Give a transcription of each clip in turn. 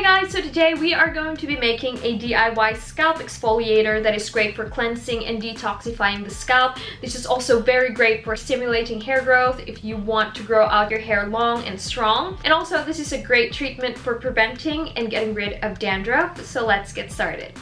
guys, so today we are going to be making a DIY scalp exfoliator that is great for cleansing and detoxifying the scalp. This is also very great for stimulating hair growth if you want to grow out your hair long and strong. And also this is a great treatment for preventing and getting rid of dandruff. So let's get started.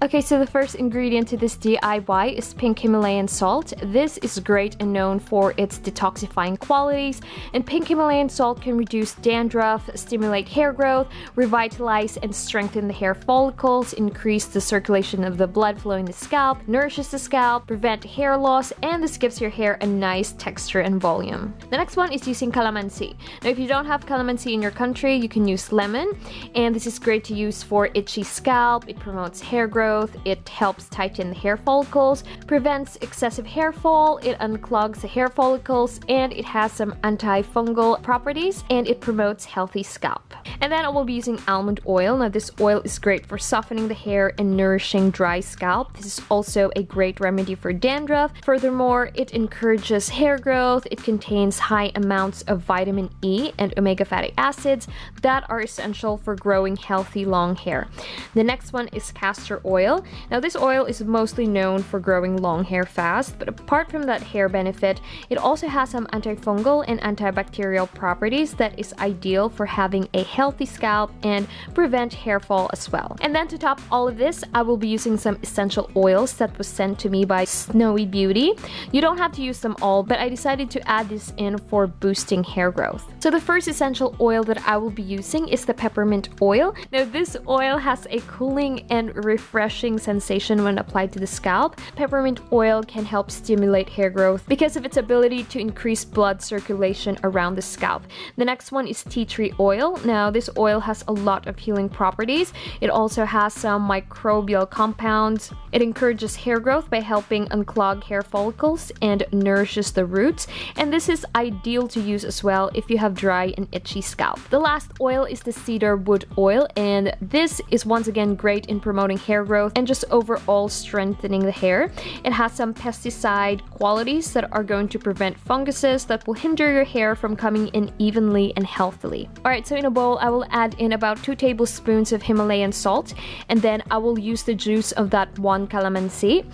Okay, so the first ingredient to this DIY is pink Himalayan salt. This is great and known for its detoxifying qualities, and pink Himalayan salt can reduce dandruff, stimulate hair growth, revitalize and strengthen the hair follicles, increase the circulation of the blood flow in the scalp, nourishes the scalp, prevent hair loss, and this gives your hair a nice texture and volume. The next one is using Calamansi. Now if you don't have Calamansi in your country, you can use lemon, and this is great to use for itchy scalp. It promotes hair growth. It helps tighten the hair follicles, prevents excessive hair fall, it unclogs the hair follicles, and it has some antifungal properties, and it promotes healthy scalp. And then I will be using almond oil. Now this oil is great for softening the hair and nourishing dry scalp. This is also a great remedy for dandruff. Furthermore, it encourages hair growth. It contains high amounts of vitamin E and omega fatty acids that are essential for growing healthy long hair. The next one is castor oil. Now this oil is mostly known for growing long hair fast, but apart from that hair benefit, it also has some antifungal and antibacterial properties that is ideal for having a healthy scalp and prevent hair fall as well. And then to top all of this, I will be using some essential oils that was sent to me by Snowy Beauty. You don't have to use them all, but I decided to add this in for boosting hair growth. So the first essential oil that I will be using is the peppermint oil. Now this oil has a cooling and refreshing sensation when applied to the scalp. Peppermint oil can help stimulate hair growth because of its ability to increase blood circulation around the scalp. The next one is tea tree oil. Now this oil has a lot of healing properties. It also has some microbial compounds. It encourages hair growth by helping unclog hair follicles and nourishes the roots. And this is ideal to use as well if you have dry and itchy scalp. The last oil is the cedar wood oil, and this is once again great in promoting hair growth and just overall strengthening the hair. It has some pesticide qualities that are going to prevent funguses that will hinder your hair from coming in evenly and healthily. Alright, so in a bowl I will add in about 2 tablespoons of Himalayan salt, and then I will use the juice of that one calamansi,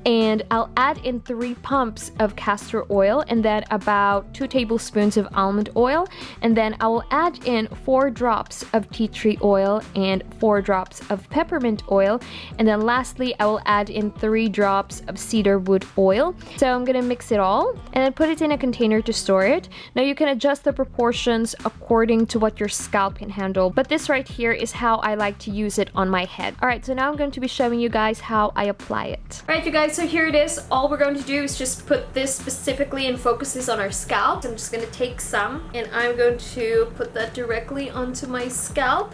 and I'll add in 3 pumps of castor oil, and then about 2 tablespoons of almond oil, and then I will add in 4 drops of tea tree oil and 4 drops of peppermint oil, and then lastly I will add in 3 drops of cedar wood oil. So I'm gonna mix it all and then put it in a container to store it. Now you can adjust the proportions according to what your scalp can handle, but this right here is how I like to use it on my head. Alright, so now I'm going to be showing you guys how I apply it. Alright you guys, so here it is. All we're going to do is just put this specifically and focus this on our scalp. I'm just gonna take some and I'm going to put that directly onto my scalp.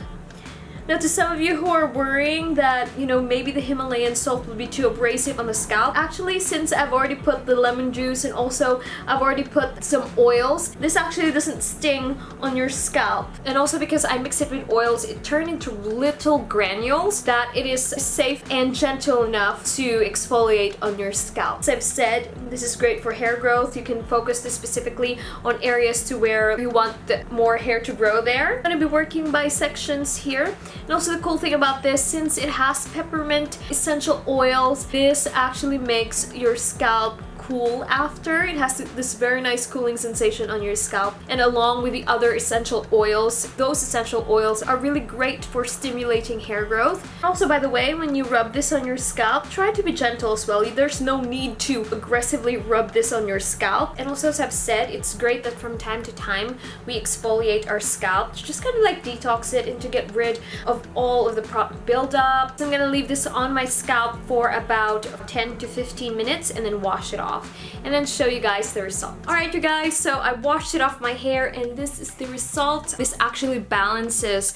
Now to some of you who are worrying that, you know, maybe the Himalayan salt will be too abrasive on the scalp, actually since I've already put the lemon juice and also I've already put some oils, this actually doesn't sting on your scalp. And also because I mix it with oils, it turned into little granules that it is safe and gentle enough to exfoliate on your scalp. As I've said, this is great for hair growth. You can focus this specifically on areas to where you want more hair to grow there. I'm going to be working by sections here. And also the cool thing about this, since it has peppermint essential oils, this actually makes your scalp cool after. It has this very nice cooling sensation on your scalp, and along with the other essential oils, those essential oils are really great for stimulating hair growth. Also, by the way, when you rub this on your scalp, try to be gentle as well. There's no need to aggressively rub this on your scalp. And also, as I've said, it's great that from time to time we exfoliate our scalp to just kind of like detox it and to get rid of all of the product buildup. So I'm gonna leave this on my scalp for about 10 to 15 minutes and then wash it off and then show you guys the result. Alright you guys, so I washed it off my hair and this is the result. This actually balances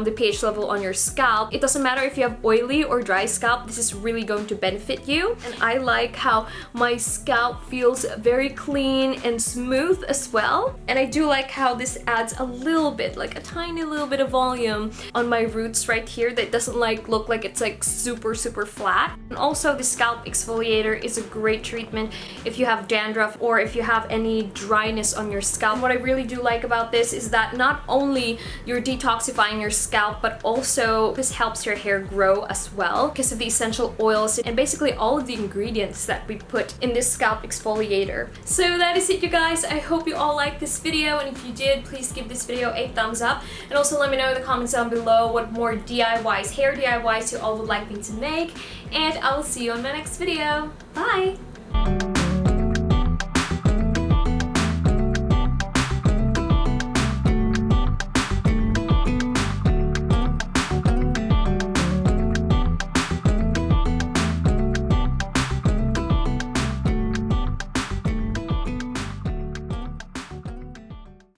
the pH level on your scalp. It doesn't matter if you have oily or dry scalp, this is really going to benefit you. And I like how my scalp feels very clean and smooth as well. And I do like how this adds a little bit, like a tiny little bit of volume on my roots right here that doesn't like look like it's like super flat. And also the scalp exfoliator is a great treatment if you have dandruff or if you have any dryness on your scalp. And what I really do like about this is that not only you're detoxifying your your scalp, but also this helps your hair grow as well because of the essential oils and basically all of the ingredients that we put in this scalp exfoliator. So that is it, you guys. I hope you all liked this video, and if you did, please give this video a thumbs up, and also let me know in the comments down below what more DIYs, hair DIYs you all would like me to make, and I will see you on my next video. Bye!